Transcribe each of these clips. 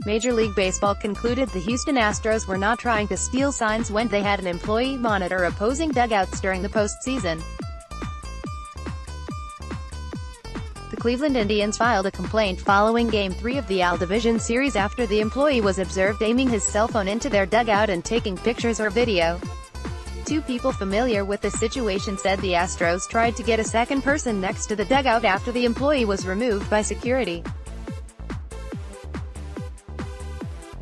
Major League Baseball concluded the Houston Astros were not trying to steal signs when they had an employee monitor opposing dugouts during the postseason. The Cleveland Indians filed a complaint following Game 3 of the AL Division Series after the employee was observed aiming his cell phone into their dugout and taking pictures or video. Two people familiar with the situation said the Astros tried to get a second person next to the dugout after the employee was removed by security.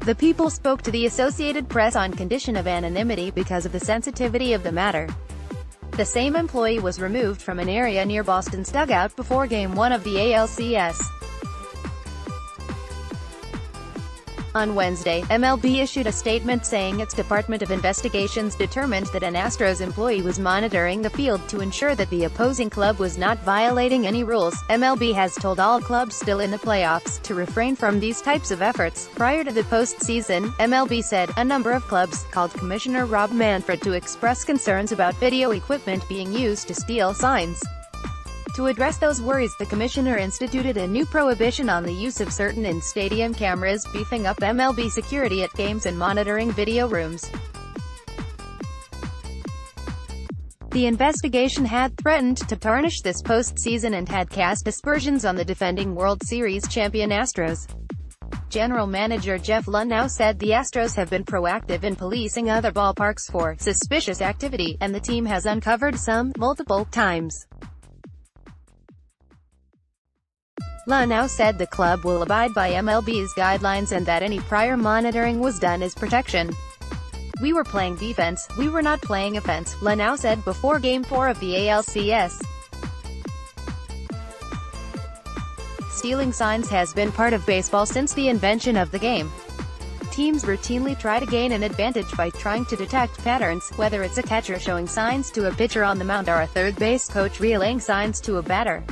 The people spoke to the Associated Press on condition of anonymity because of the sensitivity of the matter. The same employee was removed from an area near Boston's dugout before Game 1 of the ALCS. On Wednesday, MLB issued a statement saying its Department of Investigations determined that an Astros employee was monitoring the field to ensure that the opposing club was not violating any rules. MLB has told all clubs still in the playoffs to refrain from these types of efforts. Prior to the postseason, MLB said, a number of clubs called Commissioner Rob Manfred to express concerns about video equipment being used to steal signs. To address those worries, the commissioner instituted a new prohibition on the use of certain in-stadium cameras, beefing up MLB security at games and monitoring video rooms. The investigation had threatened to tarnish this postseason and had cast aspersions on the defending World Series champion Astros. General Manager Jeff Luhnow said the Astros have been proactive in policing other ballparks for suspicious activity, and the team has uncovered some multiple times. Luhnow said the club will abide by MLB's guidelines and that any prior monitoring was done as protection. We were playing defense, we were not playing offense, Luhnow said before Game 4 of the ALCS. Stealing signs has been part of baseball since the invention of the game. Teams routinely try to gain an advantage by trying to detect patterns, whether it's a catcher showing signs to a pitcher on the mound or a third base coach relaying signs to a batter.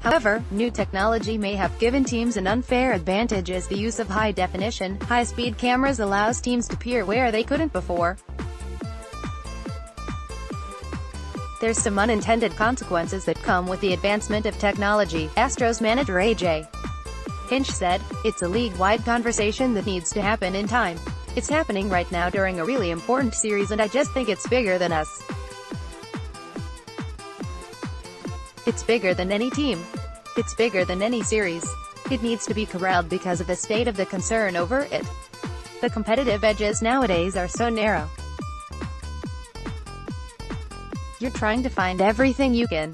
However, new technology may have given teams an unfair advantage as the use of high-definition, high-speed cameras allows teams to peer where they couldn't before. There's some unintended consequences that come with the advancement of technology, Astros manager A.J. Hinch said. It's a league-wide conversation that needs to happen in time. It's happening right now during a really important series and I just think it's bigger than us. It's bigger than any team. It's bigger than any series. It needs to be corralled because of the state of the concern over it. The competitive edges nowadays are so narrow. You're trying to find everything you can.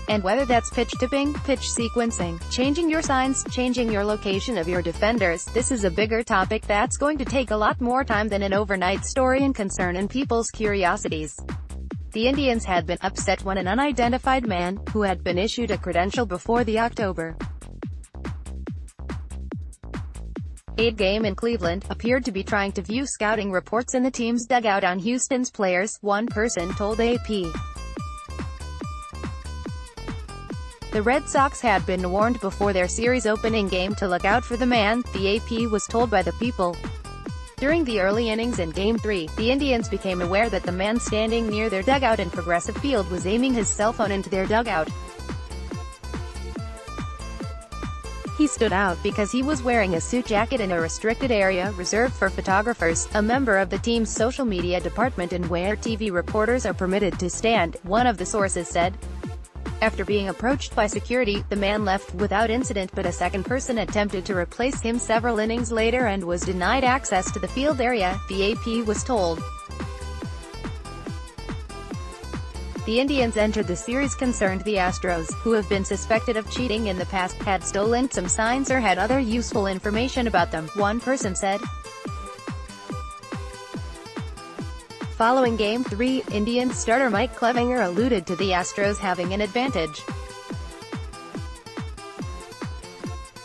And whether that's pitch tipping, pitch sequencing, changing your signs, changing your location of your defenders, this is a bigger topic that's going to take a lot more time than an overnight story and concern in people's curiosities. The Indians had been upset when an unidentified man, who had been issued a credential before the October 8 game in Cleveland, appeared to be trying to view scouting reports in the team's dugout on Houston's players, one person told AP. The Red Sox had been warned before their series opening game to look out for the man, the AP was told by the people. During the early innings in Game 3, the Indians became aware that the man standing near their dugout in Progressive Field was aiming his cell phone into their dugout. He stood out because he was wearing a suit jacket in a restricted area reserved for photographers, a member of the team's social media department and where TV reporters are permitted to stand, one of the sources said. After being approached by security, the man left without incident but a second person attempted to replace him several innings later and was denied access to the field area, the AP was told. The Indians entered the series concerned the Astros, who have been suspected of cheating in the past, had stolen some signs or had other useful information about them, one person said. Following Game 3, Indians starter Mike Clevinger alluded to the Astros having an advantage.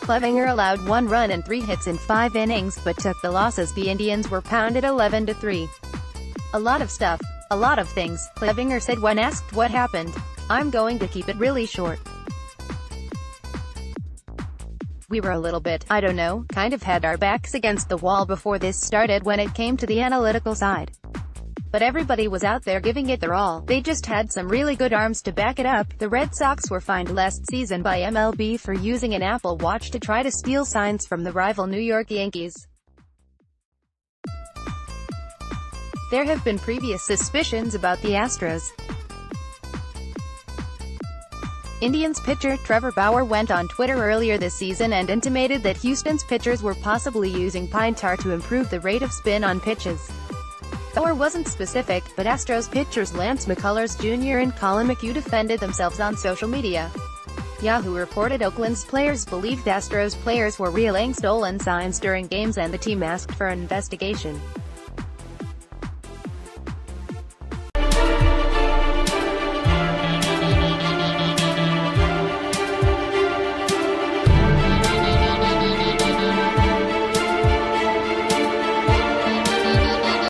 Clevinger allowed 1 run and 3 hits in 5 innings, but took the losses. The Indians were pounded 11-3. A lot of stuff. A lot of things, Clevinger said when asked what happened. I'm going to keep it really short. We were a little bit, I don't know, kind of had our backs against the wall before this started when it came to the analytical side. but everybody was out there giving it their all. They just had some really good arms to back it up. The Red Sox were fined last season by MLB for using an Apple Watch to try to steal signs from the rival New York Yankees. There have been previous suspicions about the Astros. Indians pitcher Trevor Bauer went on Twitter earlier this season and intimated that Houston's pitchers were possibly using pine tar to improve the rate of spin on pitches. Bauer wasn't specific, but Astros pitchers Lance McCullers Jr. and Colin McHugh defended themselves on social media. Yahoo reported Oakland's players believed Astros players were relaying stolen signs during games and the team asked for an investigation.